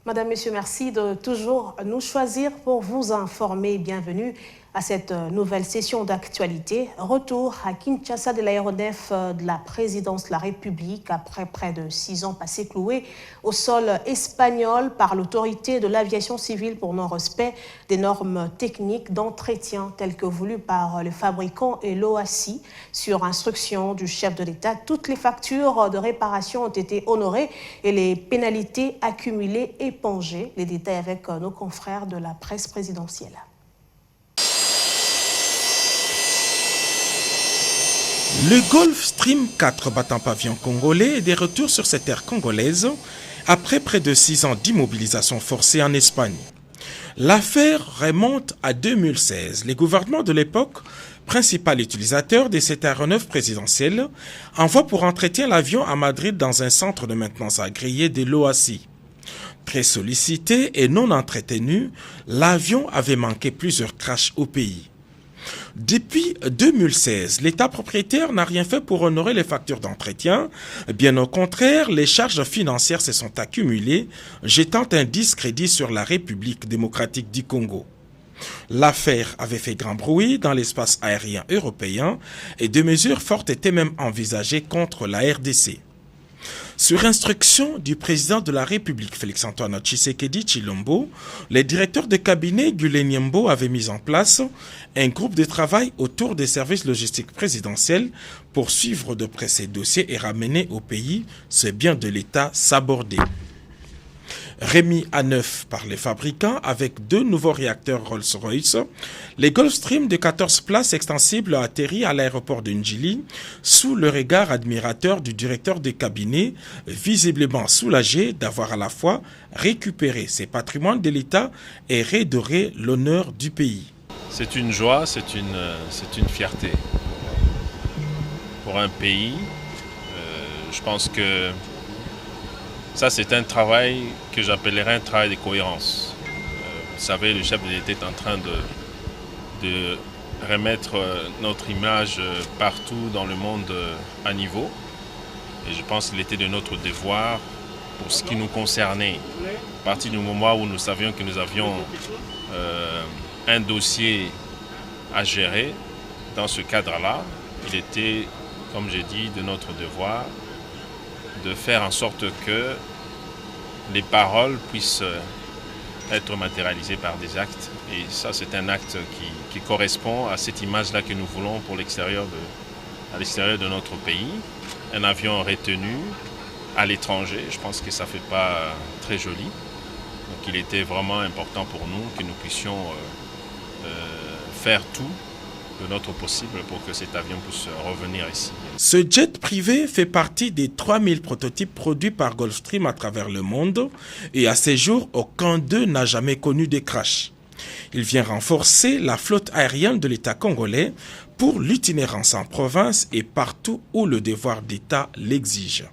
Madame, Monsieur, merci de toujours nous choisir pour vous informer. Bienvenue à cette nouvelle session d'actualité. Retour à Kinshasa de l'aéronef de la présidence de la République après près de 6 ans passés cloués au sol espagnol par l'autorité de l'aviation civile pour non-respect des normes techniques d'entretien telles que voulues par le fabricant et l'OACI. Sur instruction du chef de l'État, toutes les factures de réparation ont été honorées et les pénalités accumulées épongées. Les détails avec nos confrères de la presse présidentielle. Le Gulfstream 4 battant pavillon congolais est de retour sur ces terres congolaises après près de 6 ans d'immobilisation forcée en Espagne. L'affaire remonte à 2016. Les gouvernements de l'époque, principal utilisateur de cet aéronef présidentiel, envoient pour entretien l'avion à Madrid dans un centre de maintenance agréé de l'OACI. Très sollicité et non entretenu, l'avion avait manqué plusieurs crashs au pays. Depuis 2016, l'État propriétaire n'a rien fait pour honorer les factures d'entretien. Bien au contraire, les charges financières se sont accumulées, jetant un discrédit sur la République démocratique du Congo. L'affaire avait fait grand bruit dans l'espace aérien européen et des mesures fortes étaient même envisagées contre la RDC. Sur instruction du président de la République, Félix-Antoine Tshisekedi Tshilombo, les directeurs de cabinet Gulé Niembo avaient mis en place un groupe de travail autour des services logistiques présidentiels pour suivre de près ces dossiers et ramener au pays ce bien de l'État sabordé. Remis à neuf par les fabricants avec 2 nouveaux réacteurs Rolls-Royce, les Gulfstream de 14 places extensibles ont atterri à l'aéroport de Njili sous le regard admirateur du directeur de cabinet, visiblement soulagé d'avoir à la fois récupéré ses patrimoines de l'État et redoré l'honneur du pays. C'est une joie, c'est une fierté pour un pays. Je pense que ça, c'est un travail que j'appellerais un travail de cohérence. Vous savez, le chef de l'État est en train de remettre notre image partout dans le monde à niveau. Et je pense qu'il était de notre devoir, pour ce qui nous concernait, à partir du moment où nous savions que nous avions un dossier à gérer, dans ce cadre-là, il était, comme j'ai dit, de notre devoir de faire en sorte que les paroles puissent être matérialisées par des actes. Et ça, c'est un acte qui correspond à cette image-là que nous voulons pour à l'extérieur de notre pays. Un avion retenu à l'étranger, je pense que ça ne fait pas très joli. Donc il était vraiment important pour nous que nous puissions faire tout de notre possible pour que cet avion puisse revenir ici. Ce jet privé fait partie des 3000 prototypes produits par Gulfstream à travers le monde et à ce jour, aucun d'eux n'a jamais connu de crash. Il vient renforcer la flotte aérienne de l'État congolais pour l'itinérance en province et partout où le devoir d'État l'exige.